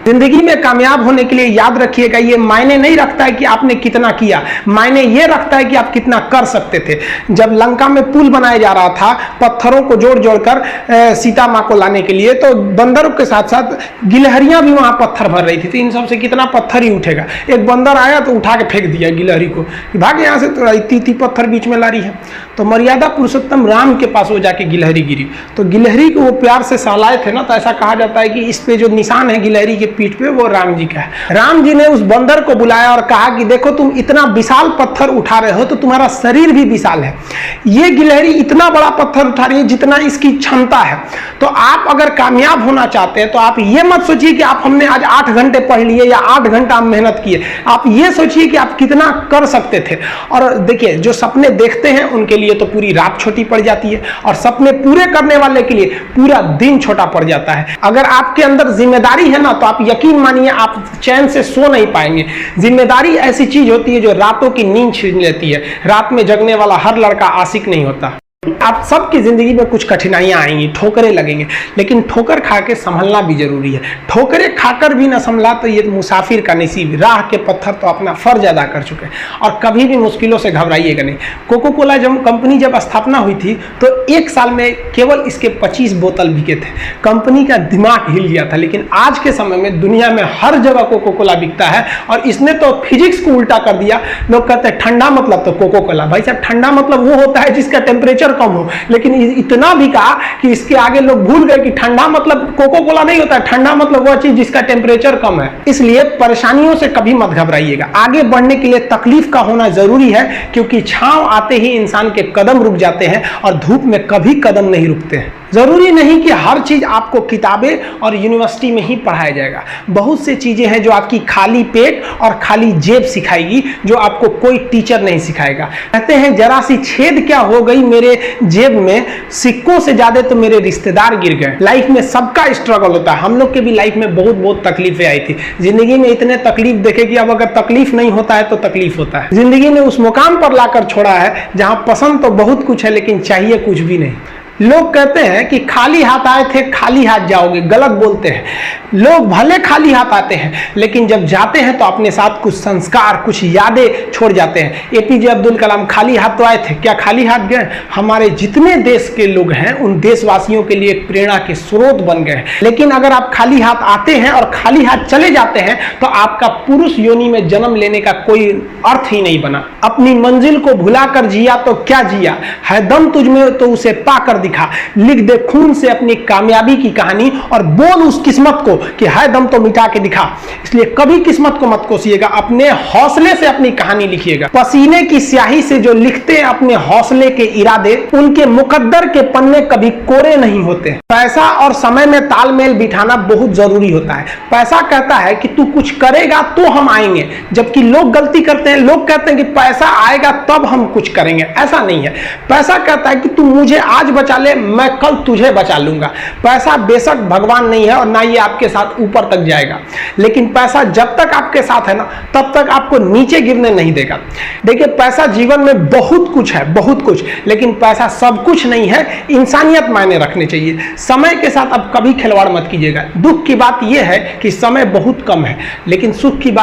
जिंदगी में कामयाब होने के लिए याद रखिएगा, ये मायने नहीं रखता है कि आपने कितना किया, मायने ये रखता है कि आप कितना कर सकते थे। जब लंका में पुल बनाया जा रहा था पत्थरों को जोड़ जोड़कर सीता माँ को लाने के लिए, तो बंदरों के साथ साथ गिलहरियां भी वहां पत्थर भर रही थी। तो इन सबसे कितना पत्थर ही उठेगा। एक बंदर आया तो उठा के फेंक दिया गिलहरी को, भाग यहाँ से, तो इतनी पत्थर बीच में ला रही है। तो मर्यादा पुरुषोत्तम राम के पास वो जाके गिलहरी गिरी, तो गिलहरी को वो प्यार से सहलाए थे ना, तो ऐसा कहा जाता है कि इस पे जो निशान है गिलहरी के पीठ पे वो राम जी का है। राम जी ने उस बंदर को बुलाया और कहा कि देखो तुम इतना विशाल पत्थर उठा रहे हो तो तुम्हारा शरीर भी विशाल है, ये गिलहरी इतना बड़ा पत्थर उठा रही है जितना इसकी क्षमता है। तो आप अगर कामयाब होना चाहते हैं तो आप ये मत सोचिए कि आप हमने आज 8 घंटे पढ़ लिए या 8 घंटा मेहनत किए, आप ये सोचिए कि आप कितना कर सकते थे। और देखिए जो सपने देखते हैं उनके लिए तो पूरी रात छोटी पड़ जाती है, और सपने पूरे करने वाले के लिए पूरा दिन छोटा पड़ जाता है। अगर आपके अंदर जिम्मेदारी है ना, तो आप यकीन मानिए आप चैन से सो नहीं पाएंगे। जिम्मेदारी ऐसी चीज होती है जो रातों की नींद छीन लेती है। रात में जगने वाला हर लड़का आशिक नहीं होता। आप सबकी जिंदगी में कुछ कठिनाइयां आएंगी, ठोकरें लगेंगे, लेकिन ठोकर खा के संभलना भी जरूरी है। ठोकरें खाकर भी ना संभला तो ये मुसाफिर का नसीब। राह के पत्थर तो अपना फर्ज अदा कर चुके हैं, और कभी भी मुश्किलों से घबराइएगा नहीं। कोको कोला कंपनी जब स्थापना हुई थी तो 1 साल में केवल इसके 25 बोतल बिके थे। कंपनी का दिमाग हिल गया था। लेकिन आज के समय में दुनिया में हर जगह कोको कोला बिकता है, और इसने तो फिजिक्स को उल्टा कर दिया। लोग कहते हैं ठंडा मतलब तो कोको कोला। भाई साहब ठंडा मतलब वो होता है जिसका टेम्परेचर कम हो, लेकिन इतना भी कहा कि इसके आगे लोग भूल गए कि ठंडा मतलब कोको कोला नहीं होता है, ठंडा मतलब वह चीज जिसका टेम्परेचर कम है। इसलिए परेशानियों से कभी मत घबराइएगा। आगे बढ़ने के लिए तकलीफ का होना जरूरी है, क्योंकि छांव आते ही इंसान के कदम रुक जाते हैं और धूप में कभी कदम नहीं रुकते हैं। जरूरी नहीं कि हर चीज आपको किताबें और यूनिवर्सिटी में ही पढ़ाया जाएगा। बहुत सी चीजें हैं जो आपकी खाली पेट और खाली जेब सिखाएगी, जो आपको कोई टीचर नहीं सिखाएगा। कहते हैं जरा सी छेद क्या हो गई मेरे जेब में, सिक्कों से ज्यादा तो मेरे रिश्तेदार गिर गए। लाइफ में सबका स्ट्रगल होता है। हम लोग के भी लाइफ में बहुत बहुत तकलीफें आई थी। जिंदगी में इतने तकलीफ देखे कि अब अगर तकलीफ नहीं होता है तो तकलीफ होता है। जिंदगी ने उस मुकाम पर लाकर छोड़ा है जहां पसंद तो बहुत कुछ है लेकिन चाहिए कुछ भी नहीं। लोग कहते हैं कि खाली हाथ आए थे खाली हाथ जाओगे, गलत बोलते हैं। लोग भले खाली हाथ आते हैं लेकिन जब जाते हैं तो अपने साथ कुछ संस्कार, कुछ यादें छोड़ जाते हैं। एपीजे अब्दुल कलाम खाली हाथ तो आए थे, क्या खाली हाथ गए? हमारे जितने देश के लोग हैं उन देशवासियों के लिए एक प्रेरणा के स्रोत बन गए। लेकिन अगर आप खाली हाथ आते हैं और खाली हाथ चले जाते हैं तो आपका पुरुष योनि में जन्म लेने का कोई अर्थ ही नहीं बना। अपनी मंजिल को भुलाकर जिया तो क्या जिया, है दम तुझमें तो उसे पाकर दिखा। लिख दे खून से अपनी कामयाबी की कहानी और बोल उस किस्मत को कि है दम तो मिटा के दिखा। इसलिए कभी किस्मत को मत कोसिएगा, अपने हौसले से अपनी कहानी लिखिएगा। पसीने की स्याही से जो लिखते हैं अपने हौसले के इरादे, उनके मुकद्दर के पन्ने कभी कोरे नहीं होते। पैसा और समय में तालमेल बिठाना बहुत जरूरी होता है। पैसा कहता है कि तू कुछ करेगा तो हम आएंगे, जबकि लोग गलती करते हैं। लोग कहते हैं कि पैसा आएगा तब हम कुछ करेंगे। ऐसा नहीं है। पैसा कहता है कि तू मुझे आज बचा ले, मैं कल तुझे बचा लूंगा। पैसा बेशक भगवान नहीं है और ना ये आपके साथ ऊपर तक जाएगा, लेकिन पैसा जब तक आपके साथ है ना तब तक आपको नीचे गिरने नहीं देगा। देखिए पैसा जीवन में बहुत कुछ है, बहुत कुछ, लेकिन पैसा सब कुछ नहीं है। इंसानियत मायने रखने चाहिए। समय के साथ अब कभी खिलवाड़ मत कीजिएगा। दुख की बात यह है कि समय बहुत कम है, लेकिन सुख की बात